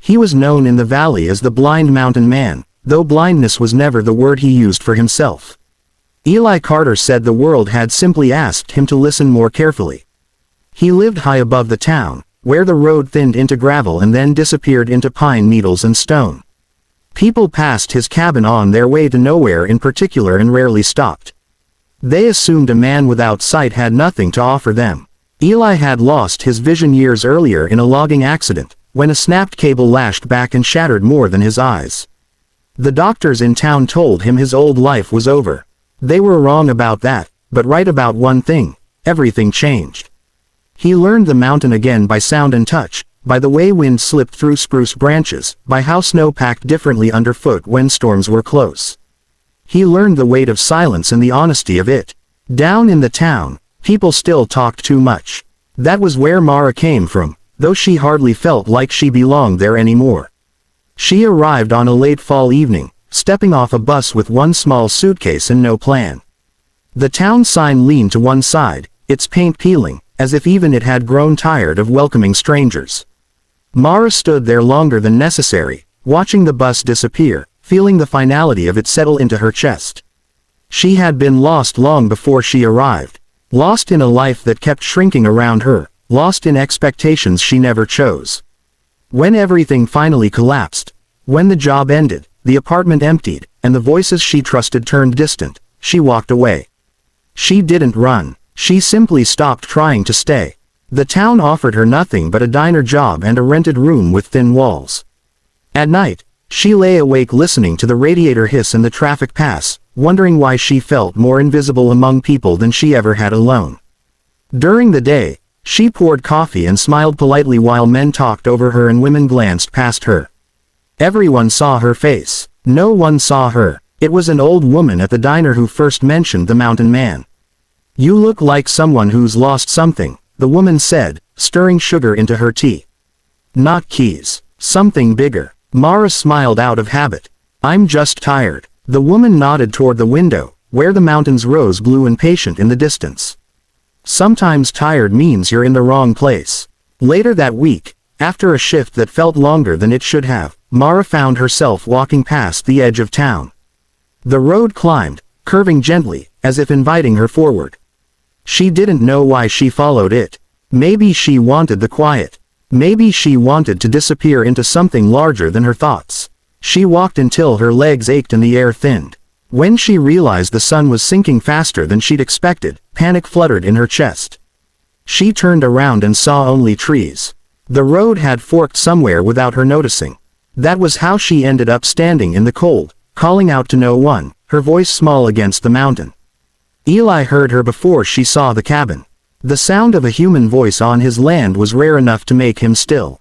He was known in the valley as the Blind Mountain Man, though blindness was never the word he used for himself. Eli Carter said the world had simply asked him to listen more carefully. He lived high above the town, where the road thinned into gravel and then disappeared into pine needles and stone. People passed his cabin on their way to nowhere in particular and rarely stopped. They assumed a man without sight had nothing to offer them. Eli had lost his vision years earlier in a logging accident, when a snapped cable lashed back and shattered more than his eyes. The doctors in town told him his old life was over. They were wrong about that, but right about one thing: everything changed. He learned the mountain again by sound and touch, by the way wind slipped through spruce branches, by how snow packed differently underfoot when storms were close. He learned the weight of silence and the honesty of it. Down in the town, people still talked too much. That was where Mara came from, though she hardly felt like she belonged there anymore. She arrived on a late fall evening, stepping off a bus with one small suitcase and no plan. The town sign leaned to one side, its paint peeling, as if even it had grown tired of welcoming strangers. Mara stood there longer than necessary, watching the bus disappear, feeling the finality of it settle into her chest. She had been lost long before she arrived, lost in a life that kept shrinking around her, lost in expectations she never chose. When everything finally collapsed, when the job ended, the apartment emptied, and the voices she trusted turned distant, she walked away. She didn't run. She simply stopped trying to stay. The town offered her nothing but a diner job and a rented room with thin walls. At night, she lay awake listening to the radiator hiss and the traffic pass, wondering why she felt more invisible among people than she ever had alone. During the day, she poured coffee and smiled politely while men talked over her and women glanced past her. Everyone saw her face. No one saw her. It was an old woman at the diner who first mentioned the Mountain Man. "You look like someone who's lost something," the woman said, stirring sugar into her tea. "Not keys. Something bigger." Mara smiled out of habit. "I'm just tired." The woman nodded toward the window, where the mountains rose blue and patient in the distance. "Sometimes tired means you're in the wrong place." Later that week, after a shift that felt longer than it should have, Mara found herself walking past the edge of town. The road climbed, curving gently, as if inviting her forward. She didn't know why she followed it. Maybe she wanted the quiet. Maybe she wanted to disappear into something larger than her thoughts. She walked until her legs ached and the air thinned. When she realized the sun was sinking faster than she'd expected, panic fluttered in her chest. She turned around and saw only trees. The road had forked somewhere without her noticing. That was how she ended up standing in the cold, calling out to no one, her voice small against the mountain. Eli heard her before she saw the cabin. The sound of a human voice on his land was rare enough to make him still.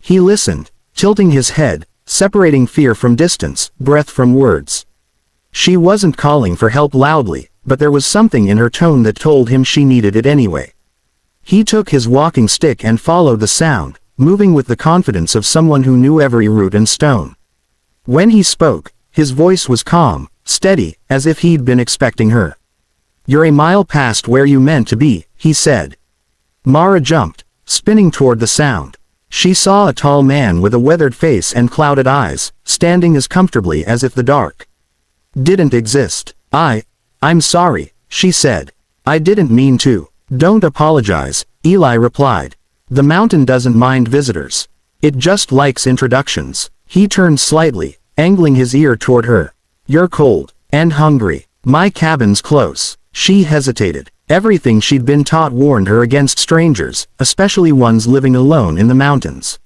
He listened, tilting his head, separating fear from distance, breath from words. She wasn't calling for help loudly, but there was something in her tone that told him she needed it anyway. He took his walking stick and followed the sound, moving with the confidence of someone who knew every root and stone. When he spoke, his voice was calm, steady, as if he'd been expecting her. "You're a mile past where you meant to be," he said. Mara jumped, spinning toward the sound. She saw a tall man with a weathered face and clouded eyes, standing as comfortably as if the dark didn't exist. I'm sorry," she said. "I didn't mean to." "Don't apologize," Eli replied. "The mountain doesn't mind visitors. It just likes introductions." He turned slightly, angling his ear toward her. "You're cold. And hungry. My cabin's close." She hesitated. Everything she'd been taught warned her against strangers, especially ones living alone in the mountains.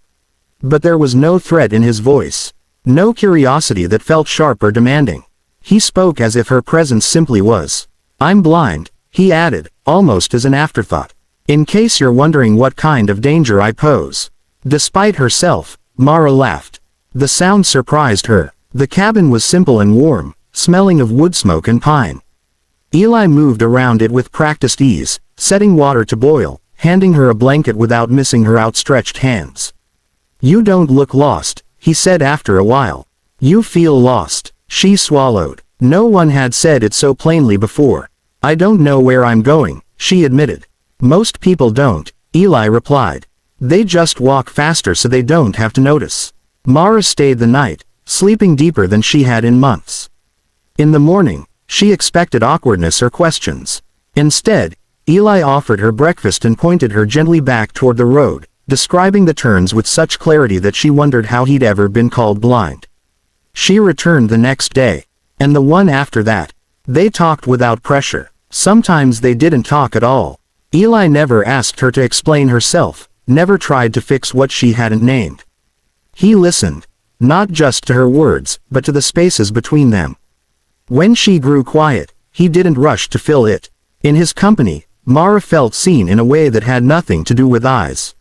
But there was no threat in his voice. No curiosity that felt sharp or demanding. He spoke as if her presence simply was. "I'm blind," he added, almost as an afterthought. "In case you're wondering what kind of danger I pose." Despite herself, Mara laughed. The sound surprised her. The cabin was simple and warm, smelling of wood smoke and pine. Eli moved around it with practiced ease, setting water to boil, handing her a blanket without missing her outstretched hands. "You don't look lost," he said after a while. "You feel lost." She swallowed. No one had said it so plainly before. "I don't know where I'm going," she admitted. "Most people don't," Eli replied. "They just walk faster so they don't have to notice." Mara stayed the night, sleeping deeper than she had in months. In the morning, she expected awkwardness or questions. Instead, Eli offered her breakfast and pointed her gently back toward the road, describing the turns with such clarity that she wondered how he'd ever been called blind. She returned the next day, and the one after that. They talked without pressure. Sometimes they didn't talk at all. Eli never asked her to explain herself, never tried to fix what she hadn't named. He listened, not just to her words, but to the spaces between them. When she grew quiet, he didn't rush to fill it. In his company, Mara felt seen in a way that had nothing to do with eyes.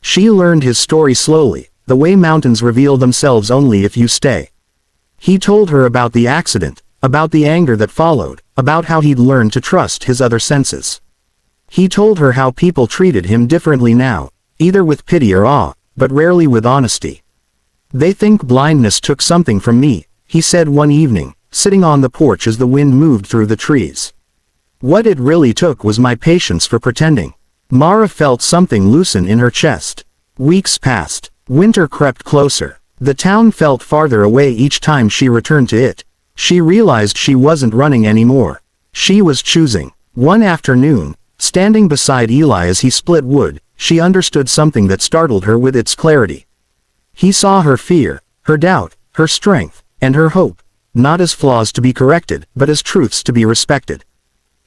She learned his story slowly, the way mountains reveal themselves only if you stay. He told her about the accident, about the anger that followed, about how he'd learned to trust his other senses. He told her how people treated him differently now, either with pity or awe, but rarely with honesty. "They think blindness took something from me," he said one evening, sitting on the porch as the wind moved through the trees. "What it really took was my patience for pretending." Mara felt something loosen in her chest. Weeks passed. Winter crept closer. The town felt farther away each time she returned to it. She realized she wasn't running anymore. She was choosing. One afternoon, standing beside Eli as he split wood, she understood something that startled her with its clarity. He saw her fear, her doubt, her strength, and her hope, not as flaws to be corrected, but as truths to be respected.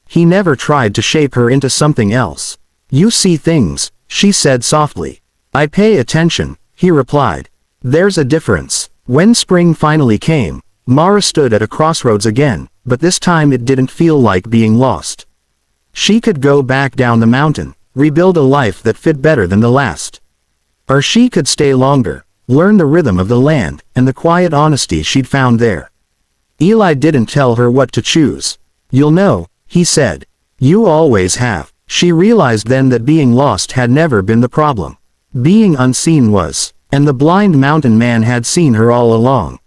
He never tried to shape her into something else. "You see things," she said softly. "I pay attention," he replied. "There's a difference." When spring finally came, Mara stood at a crossroads again, but this time it didn't feel like being lost. She could go back down the mountain, rebuild a life that fit better than the last. Or she could stay longer, learn the rhythm of the land, and the quiet honesty she'd found there. Eli didn't tell her what to choose. "You'll know," he said. "You always have." She realized then that being lost had never been the problem. Being unseen was, and the blind mountain man had seen her all along.